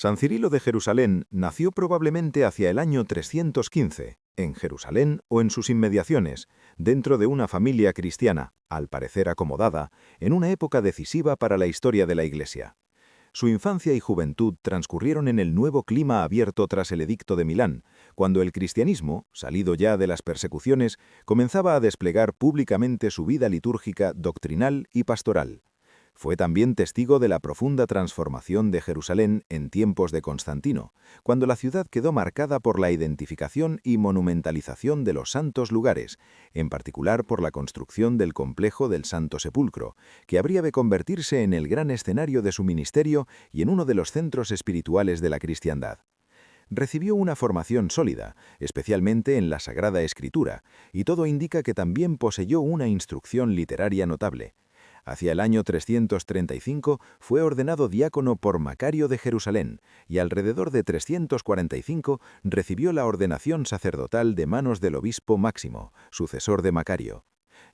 San Cirilo de Jerusalén nació probablemente hacia el año 315, en Jerusalén o en sus inmediaciones, dentro de una familia cristiana, al parecer acomodada, en una época decisiva para la historia de la Iglesia. Su infancia y juventud transcurrieron en el nuevo clima abierto tras el Edicto de Milán, cuando el cristianismo, salido ya de las persecuciones, comenzaba a desplegar públicamente su vida litúrgica, doctrinal y pastoral. Fue también testigo de la profunda transformación de Jerusalén en tiempos de Constantino, cuando la ciudad quedó marcada por la identificación y monumentalización de los santos lugares, en particular por la construcción del complejo del Santo Sepulcro, que habría de convertirse en el gran escenario de su ministerio y en uno de los centros espirituales de la cristiandad. Recibió una formación sólida, especialmente en la Sagrada Escritura, y todo indica que también poseyó una instrucción literaria notable. Hacia el año 335 fue ordenado diácono por Macario de Jerusalén y alrededor de 345 recibió la ordenación sacerdotal de manos del obispo Máximo, sucesor de Macario.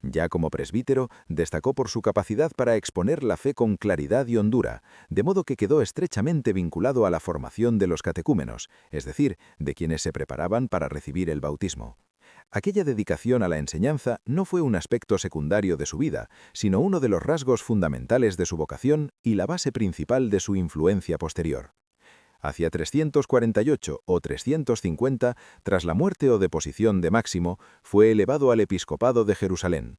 Ya como presbítero, destacó por su capacidad para exponer la fe con claridad y hondura, de modo que quedó estrechamente vinculado a la formación de los catecúmenos, es decir, de quienes se preparaban para recibir el bautismo. Aquella dedicación a la enseñanza no fue un aspecto secundario de su vida, sino uno de los rasgos fundamentales de su vocación y la base principal de su influencia posterior. Hacia 348 o 350, tras la muerte o deposición de Máximo, fue elevado al episcopado de Jerusalén.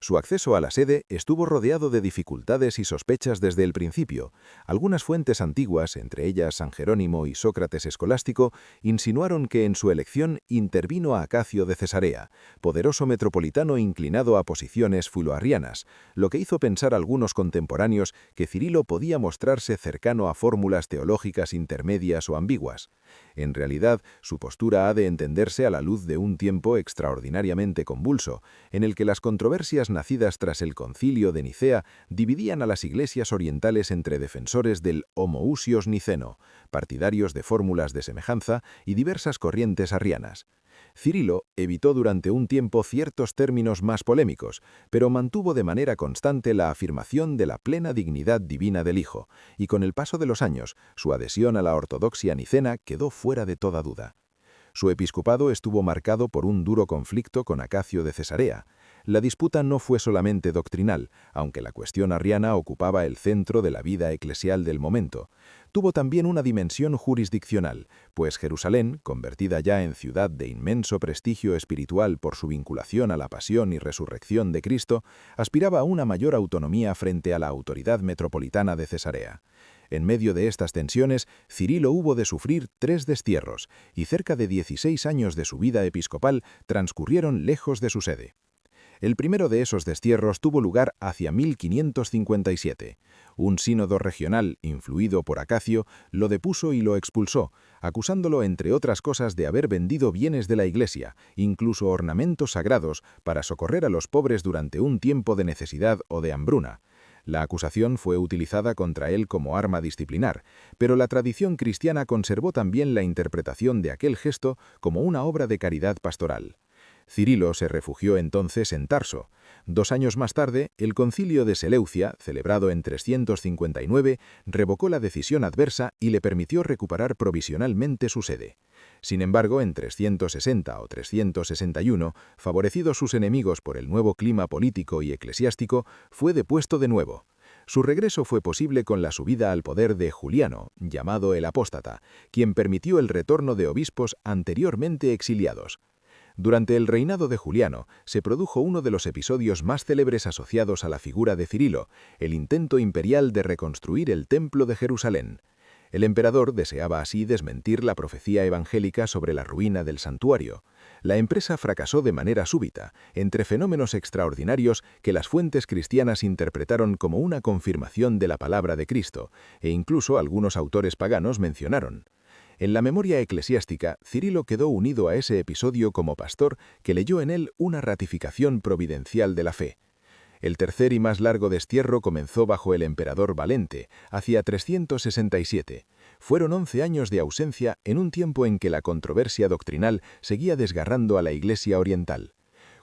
Su acceso a la sede estuvo rodeado de dificultades y sospechas desde el principio. Algunas fuentes antiguas, entre ellas San Jerónimo y Sócrates Escolástico, insinuaron que en su elección intervino a Acacio de Cesarea, poderoso metropolitano inclinado a posiciones filoarrianas, lo que hizo pensar a algunos contemporáneos que Cirilo podía mostrarse cercano a fórmulas teológicas intermedias o ambiguas. En realidad, su postura ha de entenderse a la luz de un tiempo extraordinariamente convulso, en el que las controversias nacidas tras el Concilio de Nicea dividían a las iglesias orientales entre defensores del homoousios niceno, partidarios de fórmulas de semejanza y diversas corrientes arrianas. Cirilo evitó durante un tiempo ciertos términos más polémicos, pero mantuvo de manera constante la afirmación de la plena dignidad divina del Hijo, y con el paso de los años, su adhesión a la ortodoxia nicena quedó fuera de toda duda. Su episcopado estuvo marcado por un duro conflicto con Acacio de Cesarea. La disputa no fue solamente doctrinal, aunque la cuestión arriana ocupaba el centro de la vida eclesial del momento. Tuvo también una dimensión jurisdiccional, pues Jerusalén, convertida ya en ciudad de inmenso prestigio espiritual por su vinculación a la pasión y resurrección de Cristo, aspiraba a una mayor autonomía frente a la autoridad metropolitana de Cesarea. En medio de estas tensiones, Cirilo hubo de sufrir 3 destierros, y cerca de 16 años de su vida episcopal transcurrieron lejos de su sede. El primero de esos destierros tuvo lugar hacia 1557. Un sínodo regional, influido por Acacio, lo depuso y lo expulsó, acusándolo, entre otras cosas, de haber vendido bienes de la Iglesia, incluso ornamentos sagrados, para socorrer a los pobres durante un tiempo de necesidad o de hambruna. La acusación fue utilizada contra él como arma disciplinar, pero la tradición cristiana conservó también la interpretación de aquel gesto como una obra de caridad pastoral. Cirilo se refugió entonces en Tarso. 2 años más tarde, el concilio de Seleucia, celebrado en 359, revocó la decisión adversa y le permitió recuperar provisionalmente su sede. Sin embargo, en 360 o 361, favorecidos sus enemigos por el nuevo clima político y eclesiástico, fue depuesto de nuevo. Su regreso fue posible con la subida al poder de Juliano, llamado el Apóstata, quien permitió el retorno de obispos anteriormente exiliados. Durante el reinado de Juliano se produjo uno de los episodios más célebres asociados a la figura de Cirilo, el intento imperial de reconstruir el Templo de Jerusalén. El emperador deseaba así desmentir la profecía evangélica sobre la ruina del santuario. La empresa fracasó de manera súbita, entre fenómenos extraordinarios que las fuentes cristianas interpretaron como una confirmación de la palabra de Cristo, e incluso algunos autores paganos mencionaron. En la memoria eclesiástica, Cirilo quedó unido a ese episodio como pastor que leyó en él una ratificación providencial de la fe. El tercer y más largo destierro comenzó bajo el emperador Valente, hacia 367. Fueron 11 años de ausencia en un tiempo en que la controversia doctrinal seguía desgarrando a la Iglesia oriental.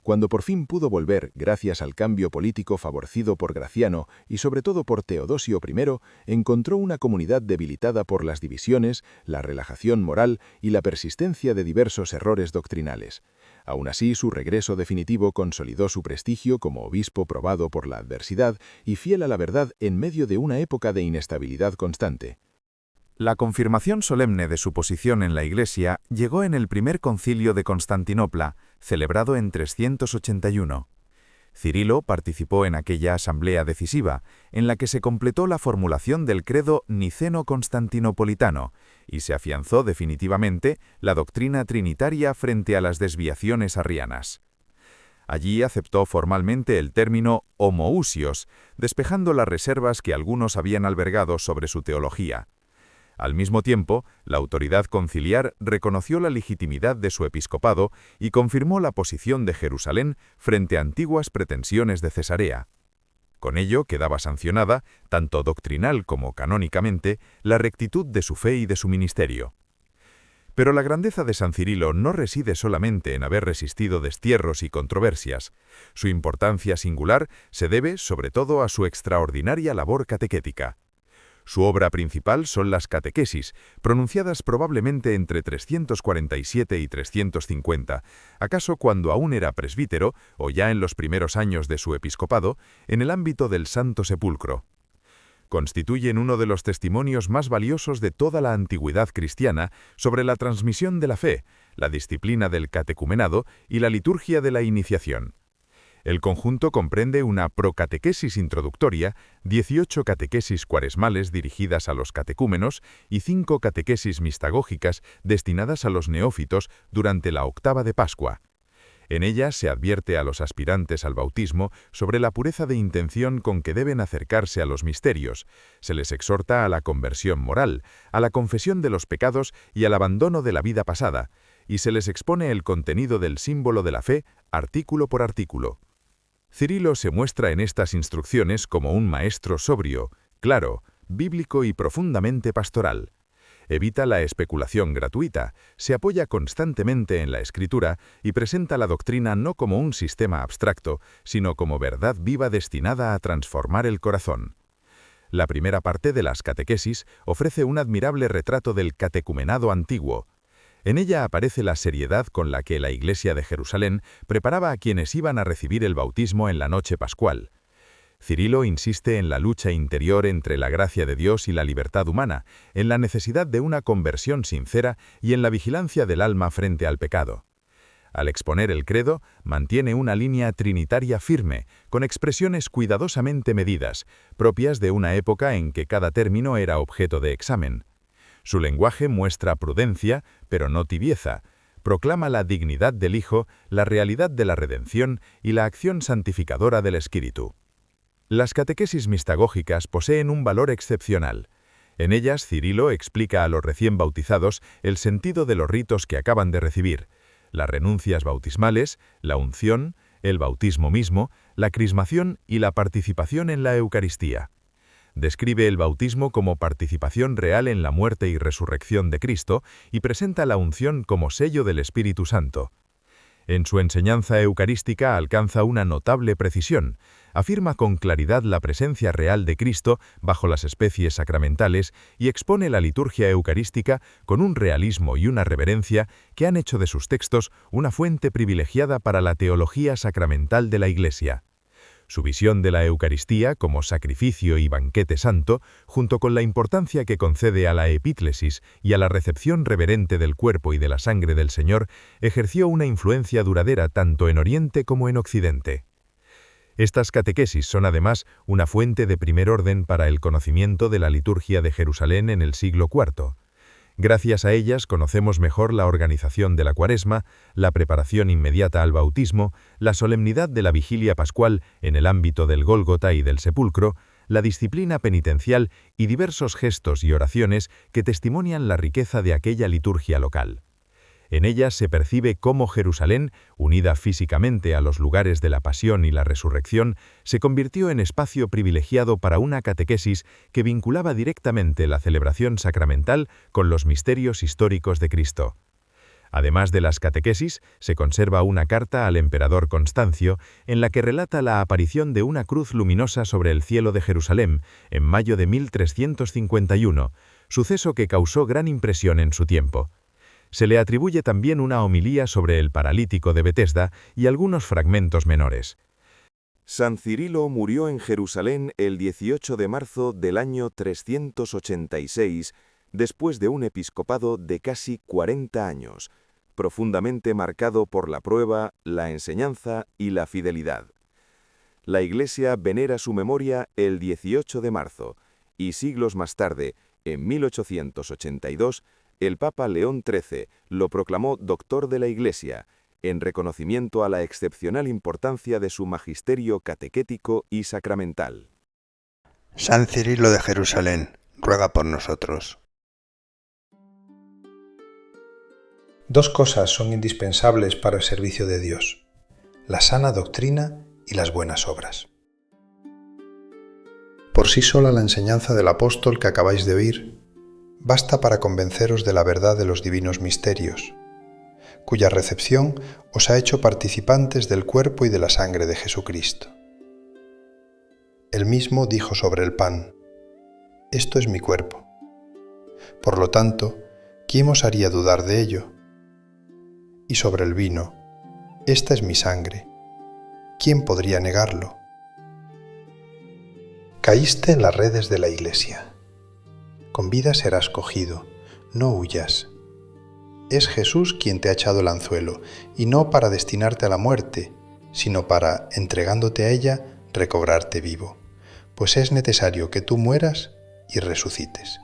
Cuando por fin pudo volver, gracias al cambio político favorecido por Graciano y sobre todo por Teodosio I, encontró una comunidad debilitada por las divisiones, la relajación moral y la persistencia de diversos errores doctrinales. Aún así, su regreso definitivo consolidó su prestigio como obispo probado por la adversidad y fiel a la verdad en medio de una época de inestabilidad constante. La confirmación solemne de su posición en la Iglesia llegó en el primer concilio de Constantinopla, celebrado en 381. Cirilo participó en aquella asamblea decisiva, en la que se completó la formulación del credo niceno-constantinopolitano y se afianzó definitivamente la doctrina trinitaria frente a las desviaciones arrianas. Allí aceptó formalmente el término homoousios, despejando las reservas que algunos habían albergado sobre su teología. Al mismo tiempo, la autoridad conciliar reconoció la legitimidad de su episcopado y confirmó la posición de Jerusalén frente a antiguas pretensiones de Cesarea. Con ello quedaba sancionada, tanto doctrinal como canónicamente, la rectitud de su fe y de su ministerio. Pero la grandeza de San Cirilo no reside solamente en haber resistido destierros y controversias. Su importancia singular se debe, sobre todo, a su extraordinaria labor catequética. Su obra principal son las catequesis, pronunciadas probablemente entre 347 y 350, acaso cuando aún era presbítero, o ya en los primeros años de su episcopado, en el ámbito del Santo Sepulcro. Constituyen uno de los testimonios más valiosos de toda la antigüedad cristiana sobre la transmisión de la fe, la disciplina del catecumenado y la liturgia de la iniciación. El conjunto comprende una procatequesis introductoria, 18 catequesis cuaresmales dirigidas a los catecúmenos y 5 catequesis mistagógicas destinadas a los neófitos durante la octava de Pascua. En ellas se advierte a los aspirantes al bautismo sobre la pureza de intención con que deben acercarse a los misterios, se les exhorta a la conversión moral, a la confesión de los pecados y al abandono de la vida pasada, y se les expone el contenido del símbolo de la fe, artículo por artículo. Cirilo se muestra en estas instrucciones como un maestro sobrio, claro, bíblico y profundamente pastoral. Evita la especulación gratuita, se apoya constantemente en la Escritura y presenta la doctrina no como un sistema abstracto, sino como verdad viva destinada a transformar el corazón. La primera parte de las catequesis ofrece un admirable retrato del catecumenado antiguo. En ella aparece la seriedad con la que la Iglesia de Jerusalén preparaba a quienes iban a recibir el bautismo en la noche pascual. Cirilo insiste en la lucha interior entre la gracia de Dios y la libertad humana, en la necesidad de una conversión sincera y en la vigilancia del alma frente al pecado. Al exponer el credo, mantiene una línea trinitaria firme, con expresiones cuidadosamente medidas, propias de una época en que cada término era objeto de examen. Su lenguaje muestra prudencia, pero no tibieza. Proclama la dignidad del Hijo, la realidad de la redención y la acción santificadora del Espíritu. Las catequesis mistagógicas poseen un valor excepcional. En ellas, Cirilo explica a los recién bautizados el sentido de los ritos que acaban de recibir, las renuncias bautismales, la unción, el bautismo mismo, la crismación y la participación en la Eucaristía. Describe el bautismo como participación real en la muerte y resurrección de Cristo y presenta la unción como sello del Espíritu Santo. En su enseñanza eucarística alcanza una notable precisión, afirma con claridad la presencia real de Cristo bajo las especies sacramentales y expone la liturgia eucarística con un realismo y una reverencia que han hecho de sus textos una fuente privilegiada para la teología sacramental de la Iglesia. Su visión de la Eucaristía como sacrificio y banquete santo, junto con la importancia que concede a la epíclesis y a la recepción reverente del cuerpo y de la sangre del Señor, ejerció una influencia duradera tanto en Oriente como en Occidente. Estas catequesis son además una fuente de primer orden para el conocimiento de la liturgia de Jerusalén en el siglo IV. Gracias a ellas conocemos mejor la organización de la Cuaresma, la preparación inmediata al bautismo, la solemnidad de la vigilia pascual en el ámbito del Gólgota y del sepulcro, la disciplina penitencial y diversos gestos y oraciones que testimonian la riqueza de aquella liturgia local. En ellas se percibe cómo Jerusalén, unida físicamente a los lugares de la pasión y la resurrección, se convirtió en espacio privilegiado para una catequesis que vinculaba directamente la celebración sacramental con los misterios históricos de Cristo. Además de las catequesis, se conserva una carta al emperador Constancio en la que relata la aparición de una cruz luminosa sobre el cielo de Jerusalén en mayo de 1351, suceso que causó gran impresión en su tiempo. Se le atribuye también una homilía sobre el paralítico de Betesda y algunos fragmentos menores. San Cirilo murió en Jerusalén el 18 de marzo del año 386, después de un episcopado de casi 40 años, profundamente marcado por la prueba, la enseñanza y la fidelidad. La Iglesia venera su memoria el 18 de marzo, y siglos más tarde, en 1882, el Papa León XIII lo proclamó doctor de la Iglesia, en reconocimiento a la excepcional importancia de su magisterio catequético y sacramental. San Cirilo de Jerusalén, ruega por nosotros. Dos cosas son indispensables para el servicio de Dios: la sana doctrina y las buenas obras. Por sí sola la enseñanza del apóstol que acabáis de oír basta para convenceros de la verdad de los divinos misterios, cuya recepción os ha hecho participantes del cuerpo y de la sangre de Jesucristo. Él mismo dijo sobre el pan: «Esto es mi cuerpo». Por lo tanto, ¿quién os haría dudar de ello? Y sobre el vino: «Esta es mi sangre». ¿Quién podría negarlo? Caíste en las redes de la Iglesia. Con vida serás cogido, no huyas. Es Jesús quien te ha echado el anzuelo, y no para destinarte a la muerte, sino para, entregándote a ella, recobrarte vivo, pues es necesario que tú mueras y resucites.